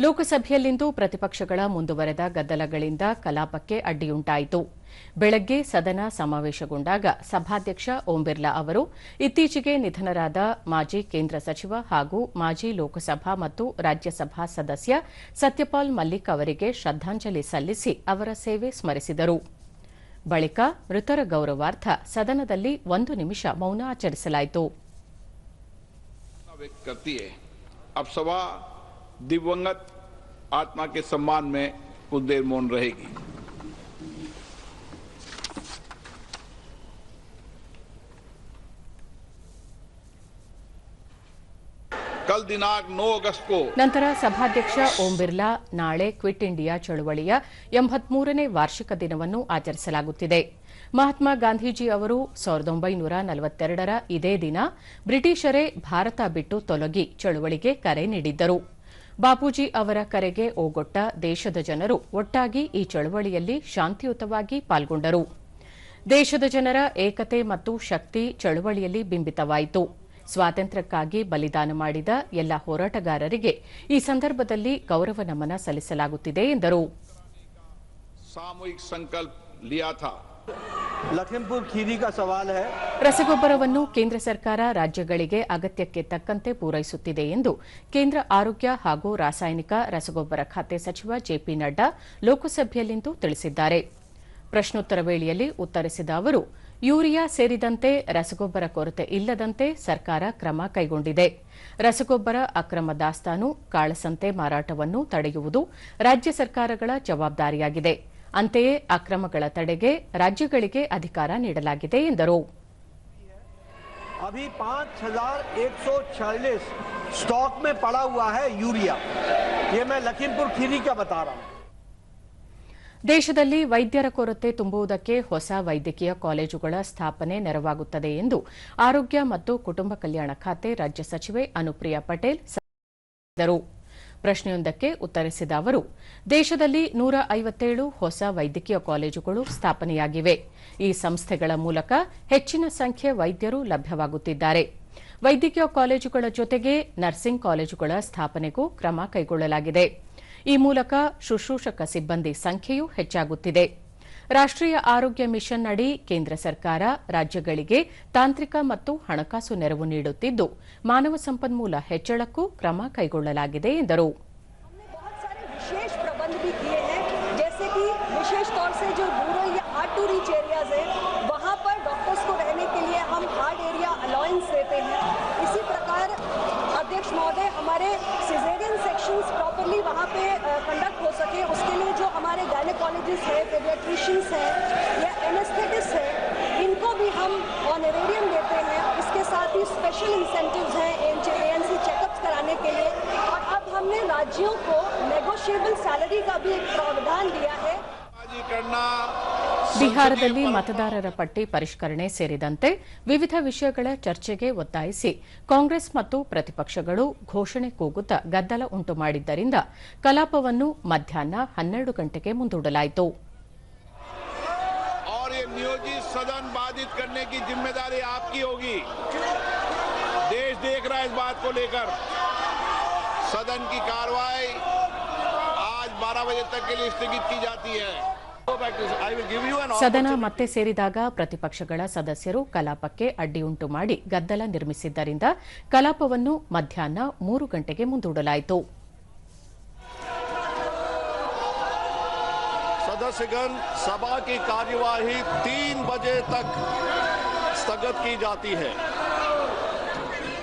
ಲೋಕಸಭೆಯಲ್ಲಿಂದು ಪ್ರತಿಪಕ್ಷಗಳ ಮುಂದುವರೆದ ಗದ್ದಲಗಳಿಂದ ಕಲಾಪಕ್ಕೆ ಅಡ್ಡಿಯುಂಟಾಯಿತು. ಬೆಳಗ್ಗೆ ಸದನ ಸಮಾವೇಶಗೊಂಡಾಗ ಸಭಾಧ್ಯಕ್ಷ ಓಂ ಬಿರ್ಲಾ ಅವರು ಇತ್ತೀಚೆಗೆ ನಿಧನರಾದ ಮಾಜಿ ಕೇಂದ್ರ ಸಚಿವ ಹಾಗೂ ಮಾಜಿ ಲೋಕಸಭಾ ಮತ್ತು ರಾಜ್ಯಸಭಾ ಸದಸ್ಯ ಸತ್ಯಪಾಲ್ ಮಲ್ಲಿಕ್ ಅವರಿಗೆ ಶ್ರದ್ದಾಂಜಲಿ ಸಲ್ಲಿಸಿ ಅವರ ಸೇವೆ ಸ್ಮರಿಸಿದರು. ಬಳಿಕ ಮೃತರ ಗೌರವಾರ್ಥ ಸದನದಲ್ಲಿ 1 ನಿಮಿಷ ಮೌನ ಆಚರಿಸಲಾಯಿತು. दिवंगत आत्मा के सम्मान में कुछ देर मौन रहेगी। कल दिनांक 9 अगस्त को ನಂತರ ಸಭಾಧ್ಯಕ್ಷ ಓಂ ಬಿರ್ಲಾ ನಾಳೆ ಕ್ವಿಟ್ ಇಂಡಿಯಾ ಚಳವಳಿಯ 83ನೇ ವಾರ್ಷಿಕ ದಿನವನ್ನು ಆಚರಿಸಲಾಗುತ್ತಿದೆ. ಮಹಾತ್ಮ ಗಾಂಧೀಜಿ ಅವರು 1942ರ ಇದೇ ದಿನ ಬ್ರಿಟಿಷರೇ ಭಾರತ ಬಿಟ್ಟು ತೊಲಗಿ ಚಳವಳಿಗೆ ಕರೆ ನೀಡಿದ್ದರು. ಬಾಪೂಜಿ ಅವರ ಕರೆಗೆ ಓಗೊಟ್ಟ ದೇಶದ ಜನರು ಒಟ್ಟಾಗಿ ಈ ಚಳವಳಿಯಲ್ಲಿ ಶಾಂತಿಯುತವಾಗಿ ಪಾಲ್ಗೊಂಡರು. ದೇಶದ ಜನರ ಏಕತೆ ಮತ್ತು ಶಕ್ತಿ ಚಳವಳಿಯಲ್ಲಿ ಬಿಂಬಿತವಾಯಿತು. ಸ್ವಾತಂತ್ರ್ಯಕ್ಕಾಗಿ ಬಲಿದಾನ ಮಾಡಿದ ಎಲ್ಲ ಹೋರಾಟಗಾರರಿಗೆ ಈ ಸಂದರ್ಭದಲ್ಲಿ ಗೌರವ ನಮನ ಸಲ್ಲಿಸಲಾಗುತ್ತಿದೆ ಎಂದರು. ಸಾಮೂಹಿಕ ಸಂಕಲ್ಪ ಲಿಯಾ ಥಾ. ಲಖೀಂಪುರ್ ಖೀರಿ ಕಾ ಸವಾಲ್ ಹೈ. ರಸಗೊಬ್ಬರವನ್ನು ಕೇಂದ್ರ ಸರ್ಕಾರ ರಾಜ್ಯಗಳಿಗೆ ಅಗತ್ಯಕ್ಕೆ ತಕ್ಕಂತೆ ಪೂರೈಸುತ್ತಿದೆ ಎಂದು ಕೇಂದ್ರ ಆರೋಗ್ಯ ಹಾಗೂ ರಾಸಾಯನಿಕ ರಸಗೊಬ್ಬರ ಖಾತೆ ಸಚಿವ ಜೆಪಿ ನಡ್ಡಾ ಲೋಕಸಭೆಯಲ್ಲಿಂದು ತಿಳಿಸಿದ್ದಾರೆ. ಪ್ರಶ್ನೋತ್ತರ ವೇಳೆಯಲ್ಲಿ ಉತ್ತರಿಸಿದ ಅವರು, ಯೂರಿಯಾ ಸೇರಿದಂತೆ ರಸಗೊಬ್ಬರ ಕೊರತೆ ಇಲ್ಲದಂತೆ ಸರ್ಕಾರ ಕ್ರಮ ಕೈಗೊಂಡಿದೆ. ರಸಗೊಬ್ಬರ ಅಕ್ರಮ ದಾಸ್ತಾನು, ಕಾಳಸಂತೆ ಮಾರಾಟವನ್ನು ತಡೆಯುವುದು ರಾಜ್ಯ ಸರ್ಕಾರಗಳ ಜವಾಬ್ದಾರಿಯಾಗಿದೆ. ಅಂತೆಯೇ ಅಕ್ರಮಗಳ ತಡೆಗೆ ರಾಜ್ಯಗಳಿಗೆ ಅಧಿಕಾರ ನೀಡಲಾಗಿದೆ ಎಂದರು. अभी 5146 स्टॉक में पड़ा हुआ है यूरिया. ये मैं लखीमपुर खीरी का बता रहा हूं. ದೇಶದಲ್ಲಿ ವೈದ್ಯರ ಕೊರತೆ ತುಂಬುವುದಕ್ಕೆ ಹೊಸ ವೈದ್ಯಕೀಯ ಕಾಲೇಜುಗಳ ಸ್ಥಾಪನೆ ನೆರವಾಗುತ್ತದೆ ಎಂದು ಆರೋಗ್ಯ ಮತ್ತು ಕುಟುಂಬ ಕಲ್ಯಾಣ ಖಾತೆ ರಾಜ್ಯ ಸಚಿವೆ ಅನುಪ್ರಿಯಾ ಪಟೇಲ್ ಹೇಳಿದರು. ಪ್ರಶ್ನೆಯೊಂದಕ್ಕೆ ಉತ್ತರಿಸಿದ ಅವರು, ದೇಶದಲ್ಲಿ 157 ಹೊಸ ವೈದ್ಯಕೀಯ ಕಾಲೇಜುಗಳು ಸ್ಥಾಪನೆಯಾಗಿವೆ. ಈ ಸಂಸ್ಥೆಗಳ ಮೂಲಕ ಹೆಚ್ಚಿನ ಸಂಖ್ಯೆ ವೈದ್ಯರು ಲಭ್ಯವಾಗುತ್ತಿದ್ದಾರೆ. ವೈದ್ಯಕೀಯ ಕಾಲೇಜುಗಳ ಜೊತೆಗೆ ನರ್ಸಿಂಗ್ ಕಾಲೇಜುಗಳ ಸ್ಥಾಪನೆಗೂ ಕ್ರಮ ಕೈಗೊಳ್ಳಲಾಗಿದೆ. ಈ ಮೂಲಕ ಶುಶ್ರೂಷಕ ಸಿಬ್ಬಂದಿ ಸಂಖ್ಯೆಯೂ ಹೆಚ್ಚಾಗುತ್ತಿದೆ. ರಾಷ್ಟ್ರೀಯ ಆರೋಗ್ಯ ಮಿಷನ್ ಅಡಿ ಕೇಂದ್ರ ಸರ್ಕಾರ ರಾಜ್ಯಗಳಿಗೆ ತಾಂತ್ರಿಕ ಮತ್ತು ಹಣಕಾಸು ನೆರವು ನೀಡುತ್ತಿದ್ದು, ಮಾನವ ಸಂಪನ್ಮೂಲ ಹೆಚ್ಚಳಕ್ಕೂ ಕ್ರಮ ಕೈಗೊಳ್ಳಲಾಗಿದೆ ಎಂದರು. अध्यक्ष महोदय, हमारे सिजेरियन सेक्शंस प्रॉपर्ली वहाँ पे कंडक्ट हो सके, उसके लिए जो हमारे गायनेकोलॉजिस्ट हैं, पेडियाट्रिशियंस हैं या एनेस्थेटिस्ट हैं, इनको भी हम ऑनरेरियम देते हैं. इसके साथ ही स्पेशल इंसेंटिव्स हैं ANC चेकअप्स कराने के लिए. और अब हमने राज्यों को नेगोशिएबल सैलरी का भी एक प्रावधान दिया है. ಬಿಹಾರದಲ್ಲಿ ಮತದಾರರ ಪಟ್ಟಿ ಪರಿಷ್ಕರಣೆ ಸೇರಿದಂತೆ ವಿವಿಧ ವಿಷಯಗಳ ಚರ್ಚೆಗೆ ಒತ್ತಾಯಿಸಿ ಕಾಂಗ್ರೆಸ್ ಮತ್ತು ಪ್ರತಿಪಕ್ಷಗಳು ಘೋಷಣೆ ಕೂಗುತ್ತಾ ಗದ್ದಲ ಉಂಟು ಮಾಡಿದ್ದರಿಂದ ಕಲಾಪವನ್ನು ಮಧ್ಯಾಹ್ನ 12 ಗಂಟೆಗೆ ಮುಂದೂಡಲಾಯಿತು. नियोजित सदन बाधित करने की जिम्मेदारी आपकी होगी. देश देख रहा है इस बात को लेकर. सदन की कार्रवाई आज 12 बजे तक के लिए स्थगित की जाती है. ಸದನ ಮತ್ತೆ ಸೇರಿದಾಗ ಪ್ರತಿಪಕ್ಷಗಳ ಸದಸ್ಯರು ಕಲಾಪಕ್ಕೆ ಅಡ್ಡಿಯುಂಟು ಮಾಡಿ ಗದ್ದಲ ನಿರ್ಮಿಸಿದ್ದರಿಂದ ಕಲಾಪವನ್ನು ಮಧ್ಯಾಹ್ನ 3 ಗಂಟೆಗೆ ಮುಂದೂಡಲಾಯಿತು. सदस्यगण, सभा की कार्यवाही 3 बजे तक स्थगित की जाती है.